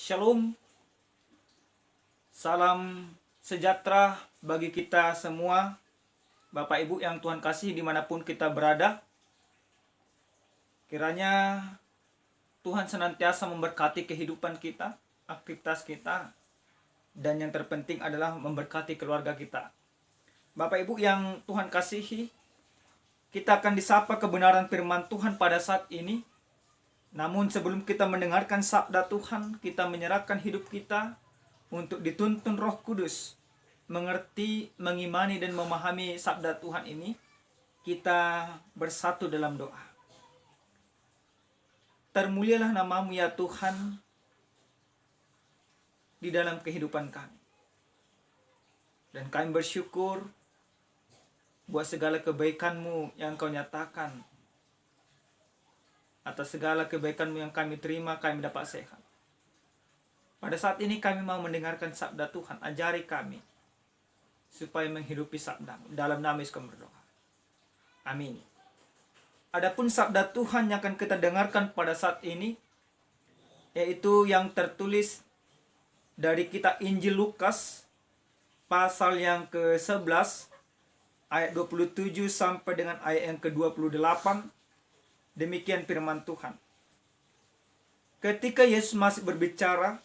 Shalom, salam sejahtera bagi kita semua, Bapak Ibu yang Tuhan kasih dimanapun kita berada. Kiranya Tuhan senantiasa memberkati kehidupan kita, aktivitas kita, dan yang terpenting adalah memberkati keluarga kita. Bapak Ibu yang Tuhan kasihi, kita akan disapa kebenaran firman Tuhan pada saat ini. Namun sebelum kita mendengarkan sabda Tuhan, kita menyerahkan hidup kita untuk dituntun Roh Kudus, mengerti, mengimani, dan memahami sabda Tuhan ini. Kita bersatu dalam doa. Termulialah namamu ya Tuhan di dalam kehidupan kami. Dan kami bersyukur buat segala kebaikan-Mu yang Kau nyatakan. Atas segala kebaikan-Mu yang kami terima, kami dapat sehat. Pada saat ini kami mau mendengarkan sabda Tuhan. Ajari kami supaya menghidupi sabda-Mu. Dalam nama Yesus kami berdoa. Amin. Adapun sabda Tuhan yang akan kita dengarkan pada saat ini, yaitu yang tertulis dari kitab Injil Lukas, pasal yang ke-11, ayat 27 sampai dengan ayat yang ke-28. Demikian firman Tuhan. Ketika Yesus masih berbicara,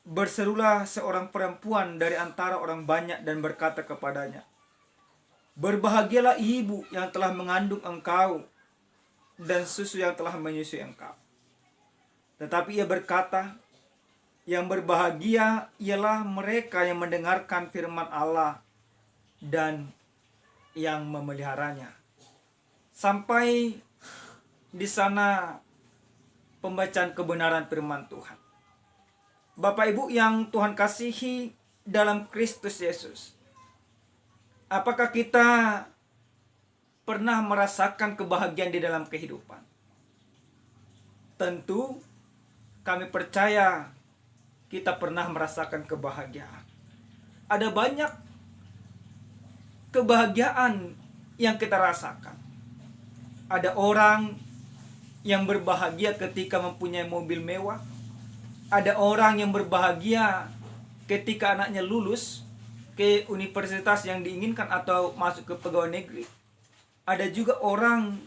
berserulah seorang perempuan dari antara orang banyak dan berkata kepadanya, "Berbahagialah ibu yang telah mengandung engkau dan susu yang telah menyusui engkau." Tetapi ia berkata, "Yang berbahagia ialah mereka yang mendengarkan firman Allah dan yang memeliharanya." Sampai di sana pembacaan kebenaran firman Tuhan. Bapak Ibu yang Tuhan kasihi dalam Kristus Yesus, apakah kita pernah merasakan kebahagiaan di dalam kehidupan? Tentu kami percaya kita pernah merasakan kebahagiaan. Ada banyak kebahagiaan yang kita rasakan. Ada orang yang berbahagia ketika mempunyai mobil mewah. Ada orang yang berbahagia ketika anaknya lulus ke universitas yang diinginkan atau masuk ke pegawai negeri. Ada juga orang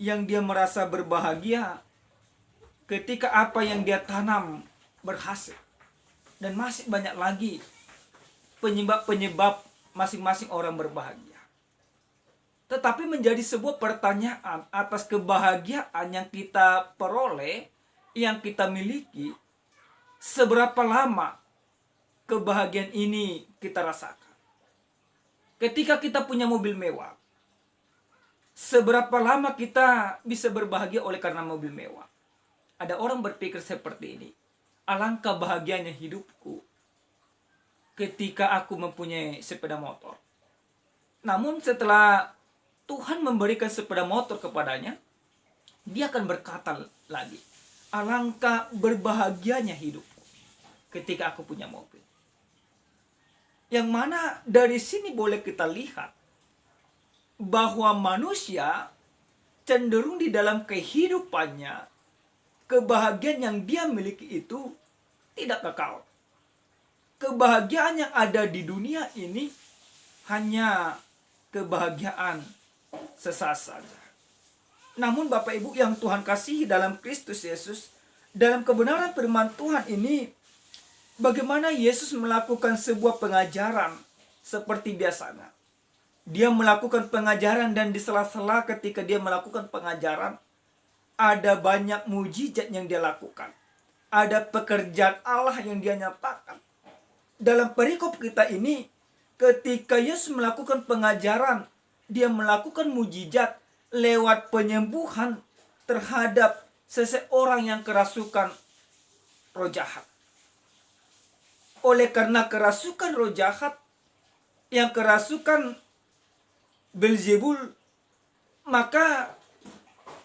yang dia merasa berbahagia ketika apa yang dia tanam berhasil. Dan masih banyak lagi penyebab-penyebab masing-masing orang berbahagia. Tetapi menjadi sebuah pertanyaan atas kebahagiaan yang kita peroleh, yang kita miliki, seberapa lama kebahagiaan ini kita rasakan? Ketika kita punya mobil mewah, seberapa lama kita bisa berbahagia oleh karena mobil mewah? Ada orang berpikir seperti ini, alangkah bahagianya hidupku ketika aku mempunyai sepeda motor. Namun setelah Tuhan memberikan sepeda motor kepadanya, dia akan berkata lagi, alangkah berbahagianya hidupku ketika aku punya mobil. Yang mana dari sini boleh kita lihat bahwa manusia cenderung di dalam kehidupannya, kebahagiaan yang dia miliki itu tidak kekal. Kebahagiaan yang ada di dunia ini hanya kebahagiaan sesaat saja. Namun Bapak Ibu yang Tuhan kasihi dalam Kristus Yesus, dalam kebenaran firman Tuhan ini, bagaimana Yesus melakukan sebuah pengajaran seperti biasanya. Dia melakukan pengajaran dan di sela-sela ketika dia melakukan pengajaran, ada banyak mujizat yang dia lakukan. Ada pekerjaan Allah yang dia nyatakan. Dalam perikop kita ini, ketika Yesus melakukan pengajaran, dia melakukan mujizat lewat penyembuhan terhadap seseorang yang kerasukan roh jahat. Oleh karena kerasukan roh jahat, yang kerasukan Beelzebul, maka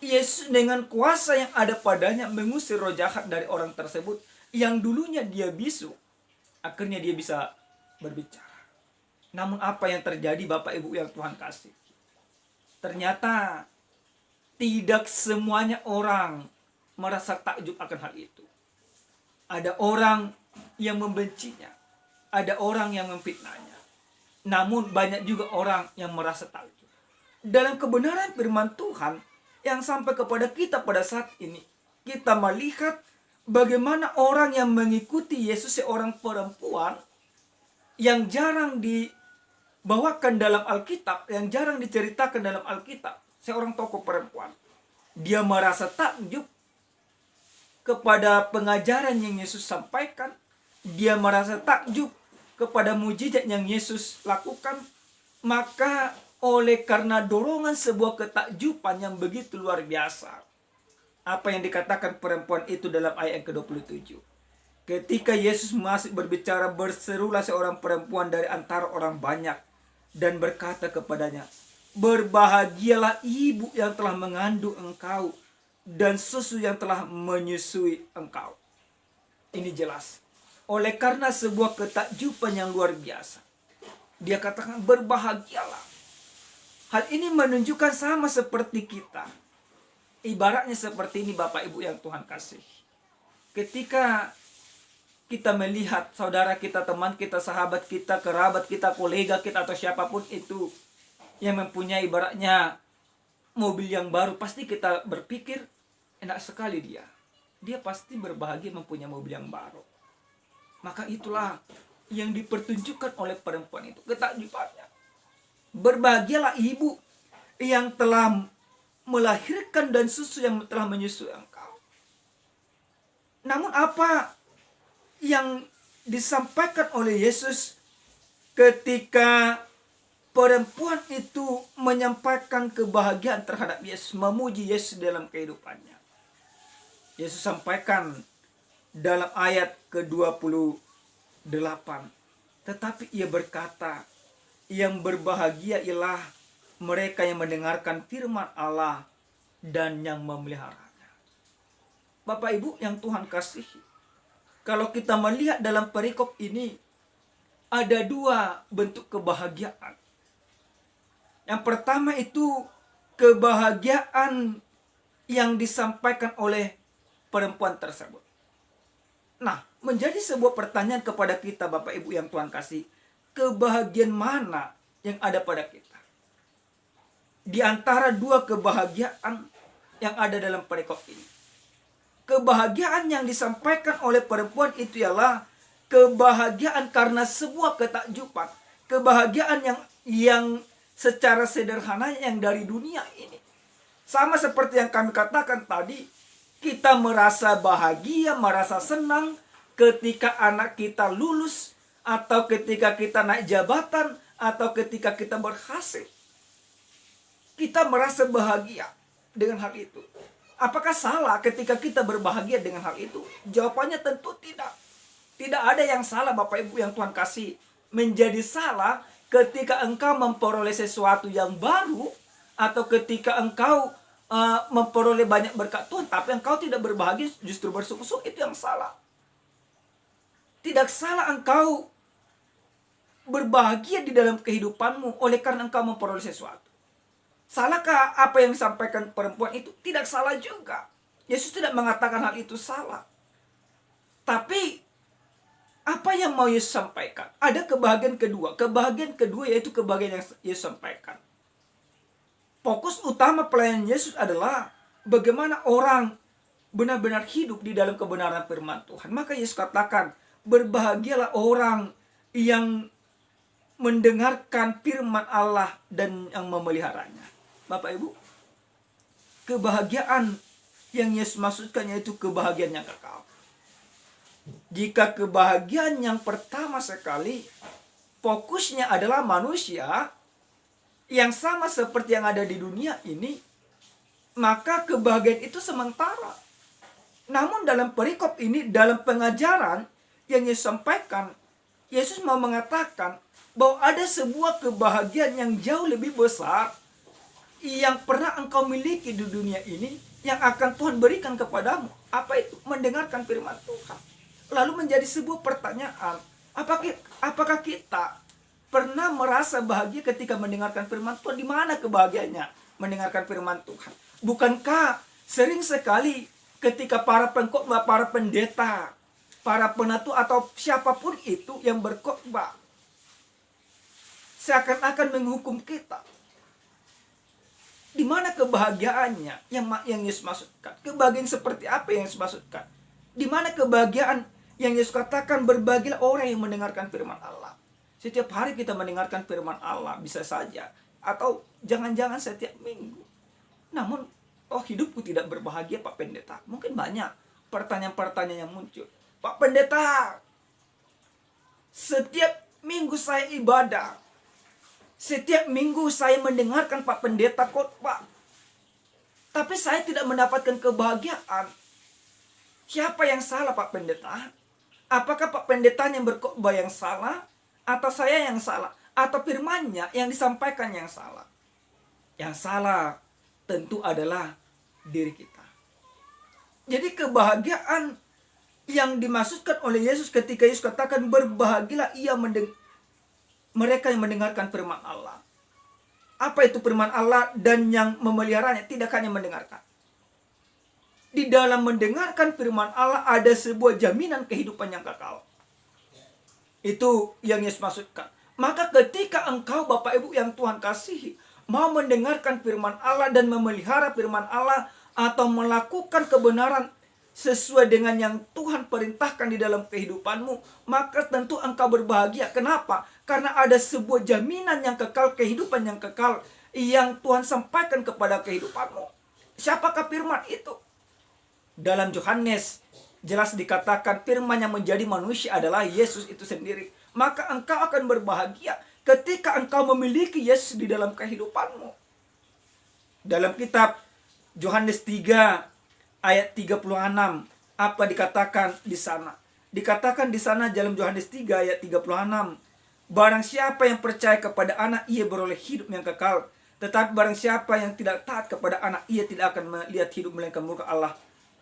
Yesus dengan kuasa yang ada padanya mengusir roh jahat dari orang tersebut yang dulunya dia bisu. Akhirnya dia bisa berbicara. Namun apa yang terjadi Bapak Ibu yang Tuhan kasih? Ternyata tidak semuanya orang merasa takjub akan hal itu. Ada orang yang membencinya, ada orang yang memfitnahnya. Namun banyak juga orang yang merasa takjub. Dalam kebenaran firman Tuhan yang sampai kepada kita pada saat ini, kita melihat bagaimana orang yang mengikuti Yesus, seorang perempuan yang jarang dibawakan dalam Alkitab, yang jarang diceritakan dalam Alkitab, seorang tokoh perempuan. Dia merasa takjub kepada pengajaran yang Yesus sampaikan. Dia merasa takjub kepada mujizat yang Yesus lakukan. Maka oleh karena dorongan sebuah ketakjuban yang begitu luar biasa, apa yang dikatakan perempuan itu dalam ayat yang ke-27. Ketika Yesus masih berbicara, berserulah seorang perempuan dari antara orang banyak dan berkata kepadanya, "Berbahagialah ibu yang telah mengandung engkau dan susu yang telah menyusui engkau." Ini jelas. Oleh karena sebuah ketakjuban yang luar biasa, dia katakan berbahagialah. Hal ini menunjukkan sama seperti kita. Ibaratnya seperti ini Bapak Ibu yang Tuhan kasih. Ketika kita melihat saudara kita, teman kita, sahabat kita, kerabat kita, kolega kita, atau siapapun itu yang mempunyai ibaratnya mobil yang baru, pasti kita berpikir, enak sekali dia. Dia pasti berbahagia mempunyai mobil yang baru. Maka itulah yang dipertunjukkan oleh perempuan itu, ketakjubannya. Berbahagialah ibu yang telah melahirkan dan susu yang telah menyusui engkau. Namun apa yang disampaikan oleh Yesus ketika perempuan itu menyampaikan kebahagiaan terhadap Yesus, memuji Yesus dalam kehidupannya? Yesus sampaikan dalam ayat ke-28, tetapi ia berkata, yang berbahagia ialah mereka yang mendengarkan firman Allah dan yang memeliharanya. Bapak Ibu yang Tuhan kasihi, kalau kita melihat dalam perikop ini, ada dua bentuk kebahagiaan. Yang pertama itu kebahagiaan yang disampaikan oleh perempuan tersebut. Nah, menjadi sebuah pertanyaan kepada kita Bapak Ibu yang Tuhan kasih, kebahagiaan mana yang ada pada kita? Di antara dua kebahagiaan yang ada dalam perikop ini, kebahagiaan yang disampaikan oleh perempuan itu ialah kebahagiaan karena sebuah ketakjuban, kebahagiaan yang secara sederhana yang dari dunia ini. Sama seperti yang kami katakan tadi, kita merasa bahagia, merasa senang ketika anak kita lulus, atau ketika kita naik jabatan, atau ketika kita berhasil. Kita merasa bahagia dengan hal itu. Apakah salah ketika kita berbahagia dengan hal itu? Jawabannya tentu tidak. Tidak ada yang salah Bapak Ibu yang Tuhan kasih. Menjadi salah ketika engkau memperoleh sesuatu yang baru, atau ketika engkau memperoleh banyak berkat Tuhan, tapi engkau tidak berbahagia, justru bersungguh-sungguh, itu yang salah. Tidak salah engkau berbahagia di dalam kehidupanmu oleh karena engkau memperoleh sesuatu. Salahkah apa yang disampaikan perempuan itu? Tidak salah juga. Yesus tidak mengatakan hal itu salah. Tapi apa yang mau Yesus sampaikan? Ada kebahagiaan kedua. Kebahagiaan kedua yaitu kebahagiaan yang Yesus sampaikan. Fokus utama pelayanan Yesus adalah bagaimana orang benar-benar hidup di dalam kebenaran firman Tuhan. Maka Yesus katakan, berbahagialah orang yang mendengarkan firman Allah dan yang memeliharanya. Bapak Ibu, kebahagiaan yang Yesus maksudkan yaitu kebahagiaan yang kekal. Jika kebahagiaan yang pertama sekali fokusnya adalah manusia yang sama seperti yang ada di dunia ini, maka kebahagiaan itu sementara. Namun dalam perikop ini, dalam pengajaran yang Yesus sampaikan, Yesus mau mengatakan bahwa ada sebuah kebahagiaan yang jauh lebih besar yang pernah engkau miliki di dunia ini, yang akan Tuhan berikan kepadamu. Apa itu? Mendengarkan firman Tuhan. Lalu menjadi sebuah pertanyaan, apakah kita pernah merasa bahagia ketika mendengarkan firman Tuhan? Di mana kebahagiaannya mendengarkan firman Tuhan? Bukankah sering sekali ketika para pengkhotbah, para pendeta para penatu atau siapapun itu yang berkhotbah seakan-akan menghukum kita. Di mana kebahagiaannya yang Yesus maksudkan? Kebahagiaan seperti apa yang Yesus maksudkan? Di mana kebahagiaan yang Yesus katakan berbahagialah orang yang mendengarkan firman Allah? Setiap hari kita mendengarkan firman Allah bisa saja, atau jangan-jangan setiap minggu. Namun, hidupku tidak berbahagia Pak Pendeta. Mungkin banyak pertanyaan-pertanyaan yang muncul. Pak Pendeta, setiap minggu saya ibadah. Setiap minggu saya mendengarkan Pak Pendeta khotbah. Tapi saya tidak mendapatkan kebahagiaan. Siapa yang salah Pak Pendeta? Apakah Pak Pendetanya yang berkhotbah yang salah? Atau saya yang salah? Atau firmannya yang disampaikan yang salah? Yang salah tentu adalah diri kita. Jadi kebahagiaan yang dimaksudkan oleh Yesus ketika Yesus katakan berbahagialah mereka yang mendengarkan firman Allah. Apa itu firman Allah dan yang memeliharanya? Tidak hanya mendengarkan. Di dalam mendengarkan firman Allah ada sebuah jaminan kehidupan yang kekal. Itu yang Yesus maksudkan. Maka ketika engkau Bapak Ibu yang Tuhan kasihi mau mendengarkan firman Allah dan memelihara firman Allah atau melakukan kebenaran sesuai dengan yang Tuhan perintahkan di dalam kehidupanmu, maka tentu engkau berbahagia. Kenapa? Karena ada sebuah jaminan yang kekal, kehidupan yang kekal yang Tuhan sampaikan kepada kehidupanmu. Siapakah firman itu? Dalam Yohanes jelas dikatakan firman yang menjadi manusia adalah Yesus itu sendiri. Maka engkau akan berbahagia ketika engkau memiliki Yesus di dalam kehidupanmu. Dalam kitab Yohanes 3 ayat 36, apa dikatakan di sana? Dikatakan di sana dalam Yohanes 3 ayat 36, barang siapa yang percaya kepada anak, ia beroleh hidup yang kekal. Tetapi barang siapa yang tidak taat kepada anak, ia tidak akan melihat hidup, melainkan murka Allah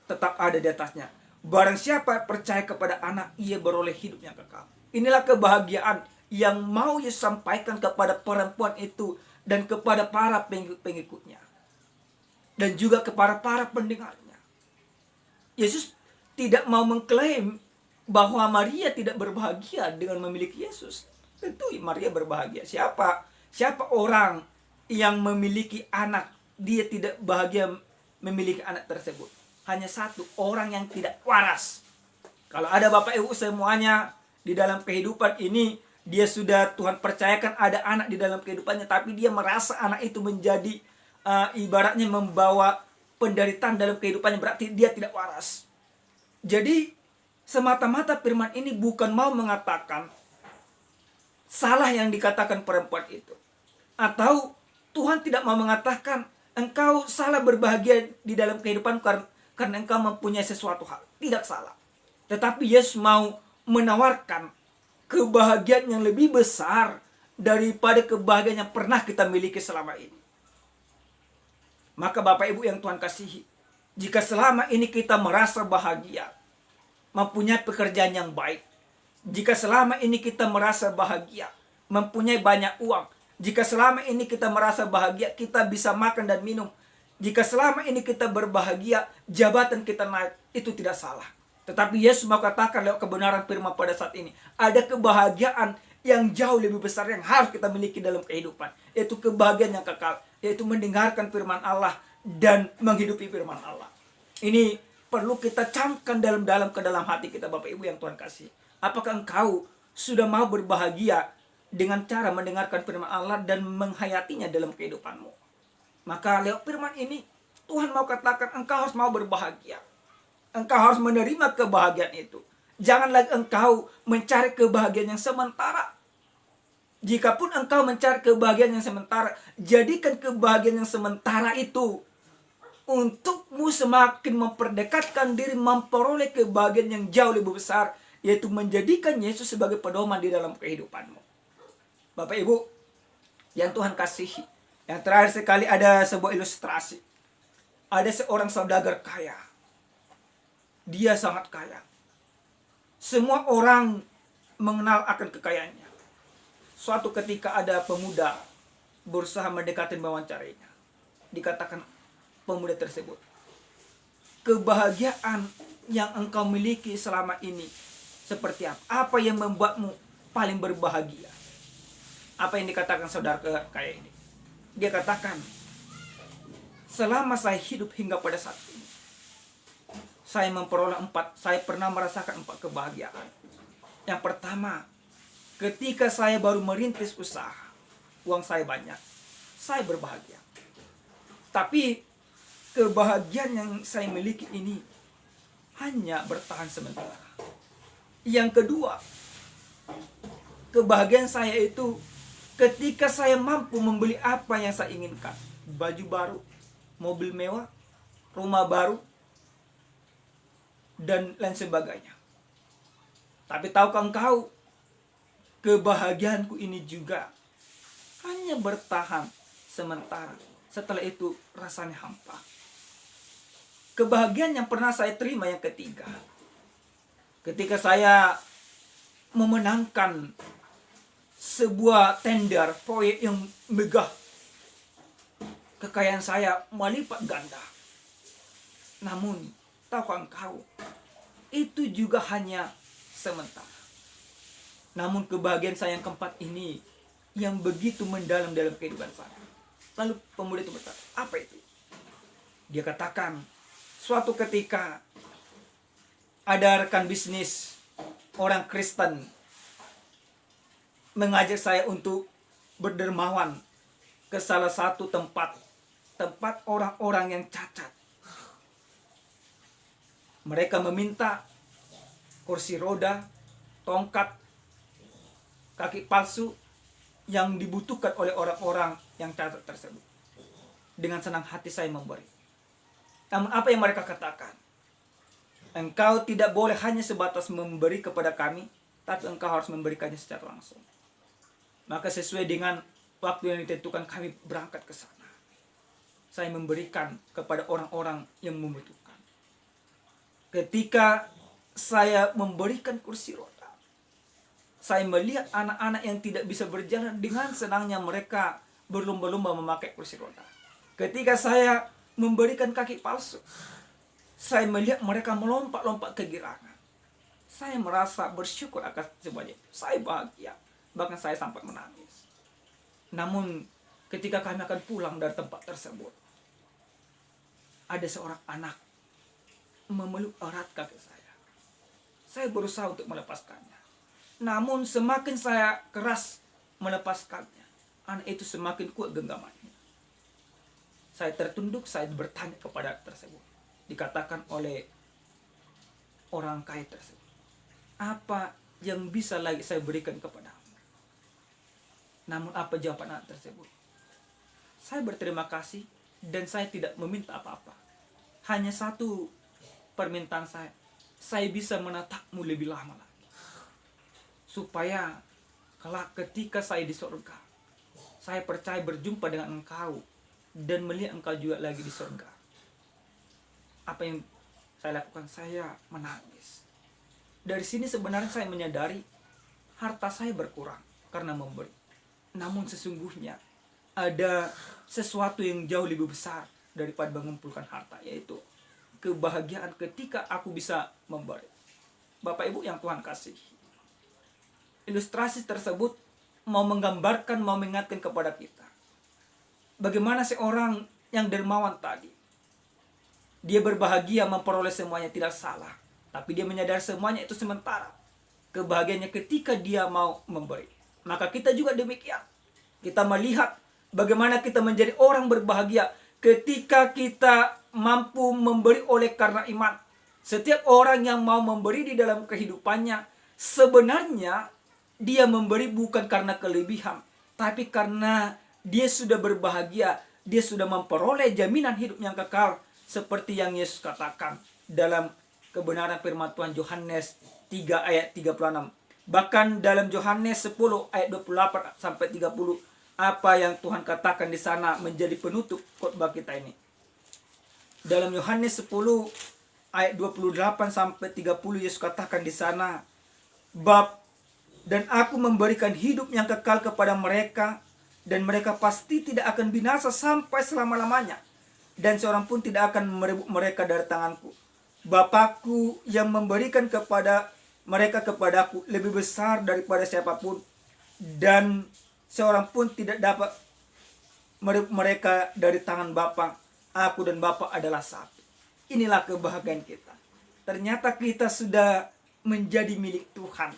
tetap ada di atasnya. Barang siapa percaya kepada anak, ia beroleh hidup yang kekal. Inilah kebahagiaan yang mau Yesus sampaikan kepada perempuan itu dan kepada para pengikutnya. Dan juga kepada para pendengarnya. Yesus tidak mau mengklaim bahwa Maria tidak berbahagia dengan memiliki Yesus. Tentu Maria berbahagia. Siapa orang yang memiliki anak, dia tidak bahagia memiliki anak tersebut? Hanya satu, orang yang tidak waras. Kalau ada Bapak Ibu semuanya di dalam kehidupan ini, dia sudah Tuhan percayakan ada anak di dalam kehidupannya, tapi dia merasa anak itu menjadi ibaratnya membawa penderitaan dalam kehidupannya, berarti dia tidak waras. Jadi semata-mata firman ini bukan mau mengatakan salah yang dikatakan perempuan itu, atau Tuhan tidak mau mengatakan engkau salah berbahagia di dalam kehidupan karena engkau mempunyai sesuatu hal. Tidak salah. Tetapi Yesus mau menawarkan kebahagiaan yang lebih besar daripada kebahagiaan yang pernah kita miliki selama ini. Maka Bapak Ibu yang Tuhan kasihi, jika selama ini kita merasa bahagia, mempunyai pekerjaan yang baik, jika selama ini kita merasa bahagia, mempunyai banyak uang, jika selama ini kita merasa bahagia, kita bisa makan dan minum, jika selama ini kita berbahagia, jabatan kita naik, itu tidak salah. Tetapi Yesus mau katakan lewat kebenaran firman pada saat ini, ada kebahagiaan yang jauh lebih besar yang harus kita miliki dalam kehidupan, yaitu kebahagiaan yang kekal, yaitu mendengarkan firman Allah dan menghidupi firman Allah. Ini perlu kita camkan ke dalam hati kita, Bapak Ibu yang Tuhan kasih. Apakah engkau sudah mau berbahagia dengan cara mendengarkan firman Allah dan menghayatinya dalam kehidupanmu? Maka lewat firman ini Tuhan mau katakan engkau harus mau berbahagia. Engkau harus menerima kebahagiaan itu. Jangan lagi engkau mencari kebahagiaan yang sementara. Jikapun engkau mencari kebahagiaan yang sementara, jadikan kebahagiaan yang sementara itu untukmu semakin memperdekatkan diri memperoleh kebahagiaan yang jauh lebih besar, yaitu menjadikan Yesus sebagai pedoman di dalam kehidupanmu. Bapak Ibu yang Tuhan kasihi, yang terakhir sekali ada sebuah ilustrasi. Ada seorang saudagar kaya. Dia sangat kaya. Semua orang mengenal akan kekayaannya. Suatu ketika ada pemuda berusaha mendekati mewawancarinya. Dikatakan pemuda tersebut, kebahagiaan yang engkau miliki selama ini seperti apa? Apa yang membuatmu paling berbahagia? Apa yang dikatakan saudara kayak ini? Dia katakan, selama saya hidup hingga pada saat ini, saya pernah merasakan 4 kebahagiaan. Yang pertama, ketika saya baru merintis usaha, uang saya banyak, saya berbahagia. Tapi kebahagiaan yang saya miliki ini hanya bertahan sementara. Yang kedua, kebahagiaan saya itu ketika saya mampu membeli apa yang saya inginkan. Baju baru, mobil mewah, rumah baru, dan lain sebagainya. Tapi tahukah engkau, kebahagiaanku ini juga hanya bertahan sementara. Setelah itu rasanya hampa. Kebahagiaan yang pernah saya terima yang ketiga, ketika saya memenangkan sebuah tender proyek yang megah, kekayaan saya melipat ganda. Namun, tahukah engkau, itu juga hanya sementara. Namun kebahagiaan saya yang keempat ini yang begitu mendalam dalam kehidupan saya. Lalu pemuda itu berkata, apa itu? Dia katakan, suatu ketika ada rekan bisnis orang Kristen mengajak saya untuk berdermawan ke salah satu tempat orang-orang yang cacat. Mereka meminta kursi roda, tongkat, kaki palsu yang dibutuhkan oleh orang-orang yang cacat tersebut. Dengan senang hati saya memberi. Namun apa yang mereka katakan? Engkau tidak boleh hanya sebatas memberi kepada kami, tapi engkau harus memberikannya secara langsung. Maka sesuai dengan waktu yang ditentukan, kami berangkat ke sana. Saya memberikan kepada orang-orang yang membutuhkan. Ketika saya memberikan kursi roda, saya melihat anak-anak yang tidak bisa berjalan, dengan senangnya mereka berlomba-lomba memakai kursi roda. Ketika saya memberikan kaki palsu, saya melihat mereka melompat-lompat kegirangan. Saya merasa bersyukur akan semuanya. Saya bahagia, bahkan saya sampai menangis. Namun ketika kami akan pulang dari tempat tersebut, ada seorang anak memeluk erat kaki saya. Saya berusaha untuk melepaskannya. Namun semakin saya keras melepaskannya, anak itu semakin kuat genggamannya. Saya tertunduk, saya bertanya kepada tersebut. Dikatakan oleh orang kaya tersebut, apa yang bisa lagi saya berikan kepadamu? Namun apa jawaban anak tersebut? Saya berterima kasih dan saya tidak meminta apa-apa. Hanya satu permintaan saya bisa menatapmu lebih lama lagi. Supaya kelak ketika saya di surga, saya percaya berjumpa dengan engkau dan melihat engkau juga lagi di surga. Apa yang saya lakukan? Saya menangis. Dari sini sebenarnya saya menyadari harta saya berkurang karena memberi. Namun sesungguhnya ada sesuatu yang jauh lebih besar daripada mengumpulkan harta, yaitu kebahagiaan ketika aku bisa memberi. Bapak Ibu yang Tuhan kasih, ilustrasi tersebut mau menggambarkan, mau mengingatkan kepada kita bagaimana seorang yang dermawan tadi, dia berbahagia memperoleh semuanya, tidak salah, tapi dia menyadari semuanya itu sementara. Kebahagiaannya ketika dia mau memberi. Maka kita juga demikian. Kita melihat bagaimana kita menjadi orang berbahagia ketika kita mampu memberi oleh karena iman. Setiap orang yang mau memberi di dalam kehidupannya, sebenarnya dia memberi bukan karena kelebihan, tapi karena dia sudah berbahagia, dia sudah memperoleh jaminan hidup yang kekal, seperti yang Yesus katakan dalam kebenaran firman Tuhan Yohanes 3 ayat 36. Bahkan dalam Yohanes 10 ayat 28 sampai 30, apa yang Tuhan katakan di sana menjadi penutup khotbah kita ini. Dalam Yohanes 10 ayat 28 sampai 30, Yesus katakan di sana, dan aku memberikan hidup yang kekal kepada mereka, dan mereka pasti tidak akan binasa sampai selama-lamanya, dan seorang pun tidak akan merebut mereka dari tanganku. Bapakku yang memberikan kepada mereka kepadaku lebih besar daripada siapapun, dan seorang pun tidak dapat merebut mereka dari tangan Bapa. Aku dan Bapa adalah satu. Inilah kebahagiaan kita. Ternyata kita sudah menjadi milik Tuhan,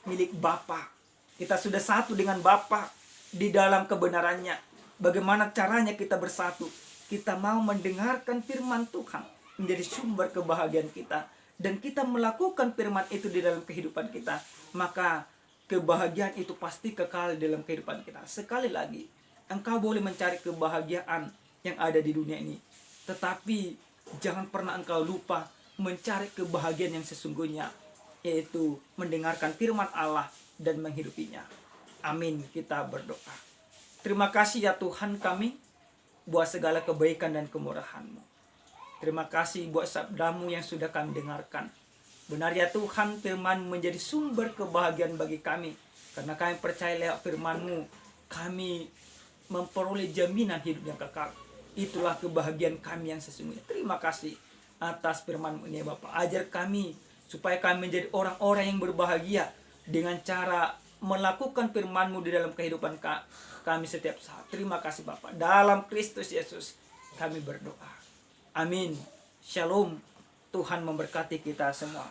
milik Bapa. Kita sudah satu dengan Bapa di dalam kebenarannya. Bagaimana caranya kita bersatu? Kita mau mendengarkan firman Tuhan, menjadi sumber kebahagiaan kita, dan kita melakukan firman itu di dalam kehidupan kita, maka kebahagiaan itu pasti kekal dalam kehidupan kita. Sekali lagi, engkau boleh mencari kebahagiaan yang ada di dunia ini, tetapi jangan pernah engkau lupa mencari kebahagiaan yang sesungguhnya, yaitu mendengarkan firman Allah dan menghidupinya. Amin. Kita berdoa. Terima kasih ya Tuhan kami, buat segala kebaikan dan kemurahan-Mu. Terima kasih buat sabda-Mu yang sudah kami dengarkan. Benar ya Tuhan, firman menjadi sumber kebahagiaan bagi kami. Karena kami percaya lewat firman-Mu, kami memperoleh jaminan hidup yang kekal. Itulah kebahagiaan kami yang sesungguhnya. Terima kasih atas firman-Mu ini Bapak. Ajar kami supaya kami menjadi orang-orang yang berbahagia dengan cara melakukan firman-Mu di dalam kehidupan kami setiap saat. Terima kasih Bapak. Dalam Kristus Yesus kami berdoa. Amin. Shalom. Tuhan memberkati kita semua.